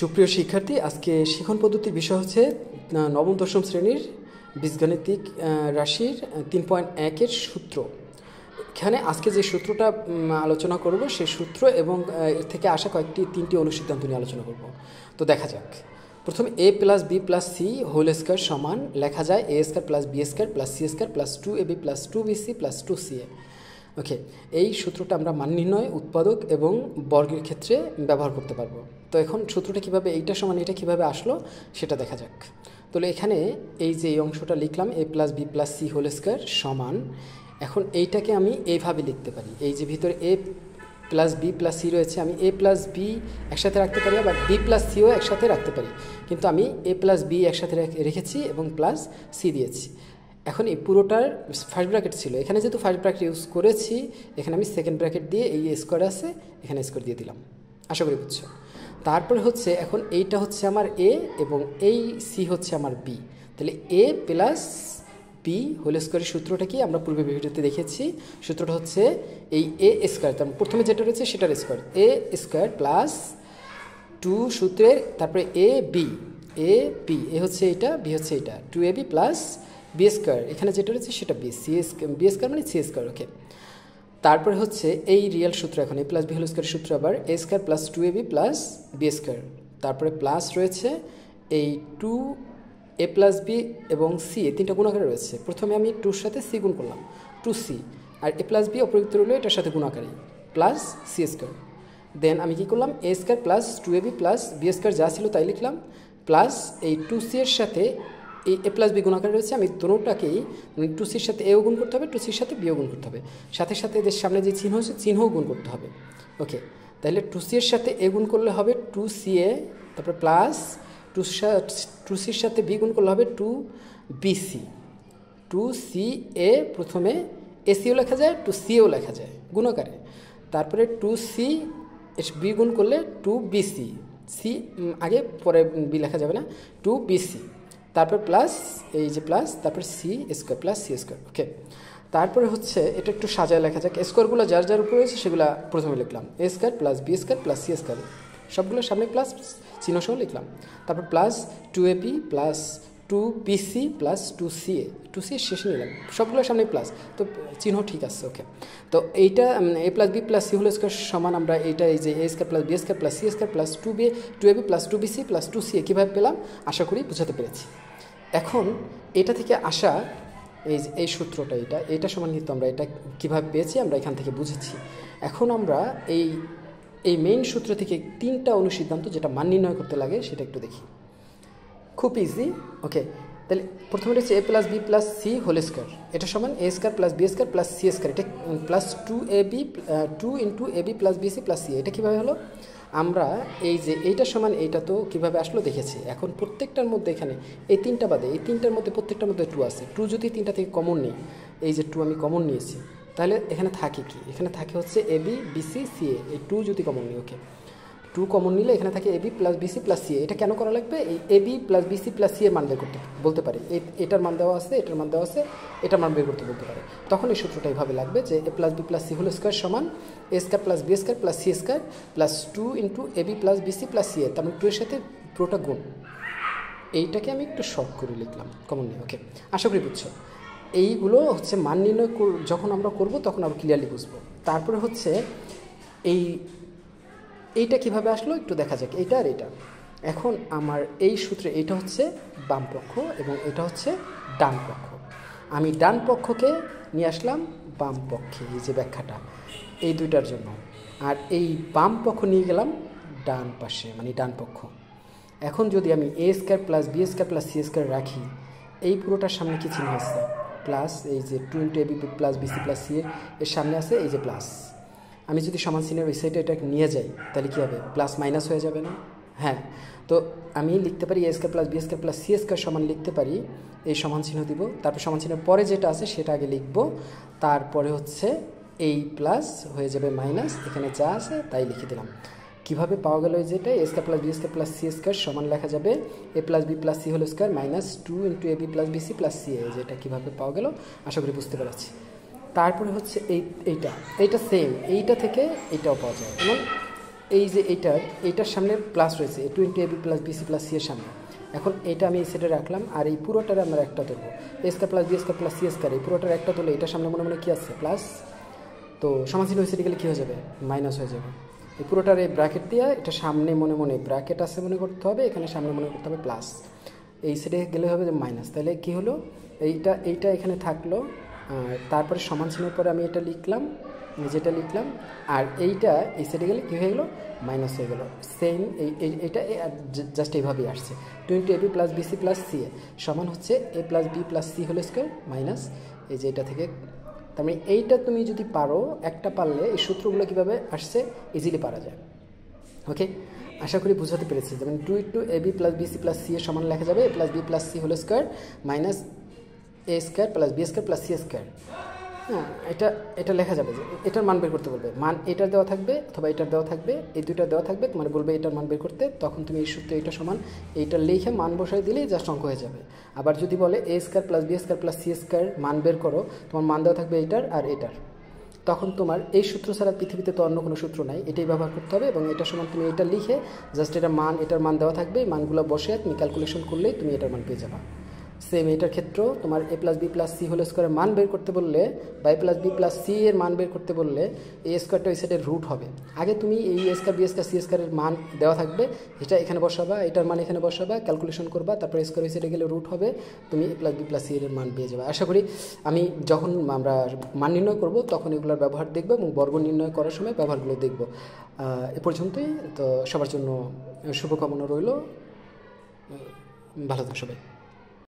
সুপ্রিয় শিক্ষার্থী, আজকে শিখন পদ্ধতির বিষয় হচ্ছে নবম দশম শ্রেণীর বীজগাণিতিক রাশির 3.1-এর সূত্র। এখানে আজকে যে সূত্রটা আলোচনা করব সেই সূত্র এবং এর থেকে আসা তিনটি অনুসিদ্ধান্ত নিয়ে আলোচনা করব। তো দেখা যাক। প্রথমে a plus B plus C whole square সমান লেখা যায় a square plus b square plus c square plus 2ab plus 2bc plus 2ca। Okay, এই সূত্রটা আমরা মান নির্ণয়, উৎপাদক এবং বর্গের ক্ষেত্রে ব্যবহার করতে পারবো। তো এখন সূত্রটা কীভাবে, এইটা সমান এটা কীভাবে আসলো সেটা দেখা যাক। তাহলে এখানে এই যে এই অংশটা লিখলাম a plus B plus C whole square সমান, এখন এইটাকে আমি এইভাবে লিখতে পারি। এই যে ভিতরে a plus B plus c রয়েছে, আমি a প্লাস বি একসাথে রাখতে পারি, আবার বি প্লাস সিও একসাথে রাখতে পারি, কিন্তু আমি a প্লাস বি একসাথে রেখেছি এবং প্লাস সি দিয়েছি। এখন এই পুরোটার ফার্স্ট ব্র্যাকেট ছিল, এখানে যেহেতু ফার্স্ট ব্র্যাকেট ইউজ করেছি, এখানে আমি সেকেন্ড ব্র্যাকেট দিয়ে এই স্কোয়ার আছে এখানে স্কোয়ার দিয়ে দিলাম। আশা করি বুঝছো। তারপরে হচ্ছে এখন এইটা হচ্ছে আমার এ এবং এই সি হচ্ছে আমার বি। তাহলে এ প্লাস বি হোল স্কোয়ারের সূত্রটা কি আমরা পূর্বে ভিডিওতে দেখেছি। সূত্রটা হচ্ছে এই এ স্কোয়ার, তার প্রথমে যেটা রয়েছে সেটার স্কোয়ার, এ স্কোয়ার প্লাস 2 সূত্রের তারপরে এ বি এ হচ্ছে এটা, বি হচ্ছে এটা, 2ab প্লাস বি স্কোয়ার, এখানে যেটা রয়েছে সেটা বি স্কোয়ার মানে সি স্কোয়ার। ওকে, তারপরে হচ্ছে এই রিয়েল সূত্র, এখন A plus B whole square সূত্র আবার A square plus 2ab plus B square, তারপরে প্লাস রয়েছে এই 2a প্লাস বি এবং সি, এই তিনটা গুণাকারে রয়েছে। প্রথমে আমি 2-র সাথে সি গুণ করলাম, 2c, আর এ প্লাস বি অপরিক্ত রইল এটার সাথে গুণাকারী প্লাস সি স্কোয়ার। দেন আমি কী করলাম, A square plus 2ab plus B square যা ছিল তাই লিখলাম, প্লাস এই 2c এর সাথে এই এ প্লাস বি গুণাকার রয়েছে, আমি দুটোটাকেই 2cর সাথে এও গুণ করতে হবে, 2cর সাথে বিও গুণ করতে হবে, সাথে সাথে এদের সামনে যে চিহ্ন আছে চিহ্নও গুণ করতে হবে। ওকে, তাহলে 2c এর সাথে এ গুণ করলে হবে 2ca, তারপরে প্লাস 2cর সাথে বি গুণ করলে হবে 2bc, 2ca প্রথমে এসিও লেখা যায় 2cও লেখা যায় গুণাকারে, তারপরে 2c বি গুণ করলে 2bc, সি আগে পরে বি লেখা যাবে না, 2bc, তারপর প্লাস এই যে প্লাস, তারপর C square plus C square. Okay, তারপরে হচ্ছে এটা একটু সাজায় লেখা যাক। স্কোয়ারগুলো যার যার উপরে রয়েছে সেগুলো প্রথমে লিখলাম, A square plus B square plus C square, সবগুলো সামনে প্লাস চিহ্ন সহ লিখলাম, তারপর plus 2ab plus 2bc plus 2ca শেষে নিলাম, সবগুলোর সামনে প্লাস, তো চিহ্ন ঠিক আছে। ওকে, তো এইটা A plus B plus C whole square সমান আমরা এইটা এই যে A square plus B square plus C square plus 2ab plus 2bc plus 2ca কীভাবে পেলাম আশা করি বুঝাতে পেরেছি। এখন এটা থেকে আসা এই সূত্রটা, এটা সমান কিন্তু আমরা এটা কীভাবে পেয়েছি আমরা এখান থেকে বুঝেছি। এখন আমরা এই মেইন সূত্র থেকে তিনটা অনুসিদ্ধান্ত যেটা মান নির্ণয় করতে লাগে সেটা একটু দেখি, খুব ইজি। ওকে, তাহলে প্রথমে হচ্ছে a plus B plus C whole square, এটা সমান a square plus B square plus C square, এটা plus 2 into ab plus BC plus c, এটা কীভাবে হলো আমরা এই যে এইটা সমান এইটা তো কীভাবে আসলো দেখেছি। এখন প্রত্যেকটার মধ্যে এখানে এই তিনটা বাদে এই তিনটার মধ্যে প্রত্যেকটার মধ্যে 2 আছে, 2 যদি তিনটা থেকে কমন নেই, এই যে 2 আমি কমন নিয়েছি, তাহলে এখানে থাকে কি, এখানে থাকে হচ্ছে ab bc ca, এই 2 যদি কমন নিই। ওকে, 2 কমন নিলে এখানে থাকে ab plus BC plus c, এটা কেন করা লাগবে, এই ab plus BC plus c এর মান বের করতে বলতে পারি, এটার মান দেওয়া আছে, এটার মান দেওয়া আছে, এটার মান বের করতে বলতে পারে, তখন এই সূত্রটা এইভাবে লাগবে যে a plus B plus C whole square সমান a square plus B square plus C square plus 2 into ab plus BC plus c, তার মানে 2 এর সাথে পুরোটা গুণ, এইটাকে আমি একটু শর্ট করে লিখলাম কমন নিয়ে। ওকে, আশা করি বুঝছো। এইগুলো হচ্ছে মান নির্ণয় যখন আমরা করব তখন আমরা ক্লিয়ারলি বুঝবো। তারপরে হচ্ছে এইটা কিভাবে আসলো একটু দেখা যাক, এইটা আর এটা। এখন আমার এই সূত্রে এইটা হচ্ছে বাম পক্ষ এবং এটা হচ্ছে ডান পক্ষ, আমি ডান পক্ষকে নিয়ে আসলাম বাম পক্ষে, এই যে ব্যাখ্যাটা এই দুইটার জন্য, আর এই বাম পক্ষ নিয়ে গেলাম ডান পাশে মানে ডান পক্ষ। এখন যদি আমি a square plus B square plus C square রাখি, এই পুরোটার সামনে কি চিহ্ন আছে প্লাস, এই যে 2 into ab plus BC plus c এর সামনে আছে এই যে প্লাস, আমি যদি সমান চিহ্নের ওই সাইডে এটা নিয়ে যাই তাহলে কী হবে, প্লাস মাইনাস হয়ে যাবে না? হ্যাঁ, তো আমি লিখতে পারি a square plus B square plus C square সমান লিখতে পারি, এই সমান চিহ্ন দিব, তারপর সমান চিহ্নের পরে যেটা আছে সেটা আগে লিখব, তারপরে হচ্ছে এই প্লাস হয়ে যাবে মাইনাস, এখানে যা আছে তাই লিখে দিলাম। কীভাবে পাওয়া গেল যেটা a square plus B square plus C square সমান লেখা যাবে a plus B plus C whole square minus 2 into ab plus BC plus c, যেটা কীভাবে পাওয়া গেল আশা করি বুঝতে পেরেছি। তারপরে হচ্ছে এইটা সেম, এইটা থেকে এইটাও পাওয়া যায়, এবং এই যে এইটার সামনে প্লাস রয়েছে, a two into a b plus BC plus c এর সামনে। এখন এটা আমি এই সাইডে রাখলাম, আর এই পুরোটার আমরা একটা ধরবো, a square plus B square plus C square, এই পুরোটার একটা ধরলে এটার সামনে মনে মনে কী আছে, প্লাস। তো সমানচিহ্ন ওই সাইডে গেলে কী হয়ে যাবে, মাইনাস হয়ে যাবে। এই পুরোটার এই ব্র্যাকেট দিয়ে এটা সামনে মনে মনে ব্র্যাকেট আছে মনে করতে হবে, এখানে সামনে মনে করতে হবে প্লাস, এই সাইডে গেলে হবে যে মাইনাস। তাহলে কী হলো, এইটা এখানে থাকলো, আর তারপরে সমান চিহ্নের পরে আমি এটা লিখলাম, যেটা লিখলাম, আর এইটা এই সাইডে গেলে কী হয়ে গেলো, মাইনাস হয়ে গেলো। সেম এইটা জাস্ট এইভাবেই আসছে, 20ab plus BC plus c a সমান হচ্ছে a plus B plus C whole square minus এই যে এটা থেকে। তার মানে এইটা তুমি যদি পারো, একটা পারলে এই সূত্রগুলো কীভাবে আসছে ইজিলি পারা যায়। ওকে, আশা করি বুঝাতে পেরেছি। যেমন 2ab plus BC plus c এর সমান লেখা যাবে a plus B plus C whole square minus a square plus B square plus C square. হ্যাঁ, এটা লেখা যাবে যে এটার মান বের করতে বলবে, মান এটার দেওয়া থাকবে অথবা এটার দেওয়া থাকবে, এই দুইটা দেওয়া থাকবে, তোমার বলবে এটার মান বের করতে, তখন তুমি এই সূত্রে এটা সমান এইটা লিখে মান বসাই দিলেই জাস্ট অঙ্ক হয়ে যাবে। আবার যদি বলে a square plus B square plus C square মান বের করো, তোমার মান দেওয়া থাকবে এইটার আর এটার, তখন তোমার এই সূত্র ছাড়া পৃথিবীতে তো অন্য কোনো সূত্র নাই, এটাই ব্যবহার করতে হবে। এবং এটার সমান তুমি এটা লিখে জাস্ট এটার মান দেওয়া থাকবে, মানগুলো বসে তুমি ক্যালকুলেশন করলেই তুমি এটার মান পেয়ে যাবা। সেম এটার ক্ষেত্রেও তোমার a plus B plus C whole স্কোয়ারের মান বের করতে বললে বা a plus B plus c এর মান বের করতে বললে এই স্কোয়ারটা ওই সাইডের রুট হবে। আগে তুমি এই এ স্কোয়ার বি স্কোয়ার সি স্কোয়ারের মান দেওয়া থাকবে, এটা এখানে বসাবা, এটার মান এখানে বসাবা, ক্যালকুলেশন করবা, তারপরে স্কোয়ার ওই সাইডে গেলে রুট হবে, তুমি এ প্লাস বি প্লাস সি এর মান পেয়ে যাবে। আশা করি আমি যখন আমরা মান নির্ণয় করব তখন এগুলোর ব্যবহার দেখবো এবং বর্গ নির্ণয় করার সময় ব্যবহারগুলো দেখব। এ পর্যন্তই। তো সবার জন্য শুভকামনা রইল, ভালো থাকো সবাই।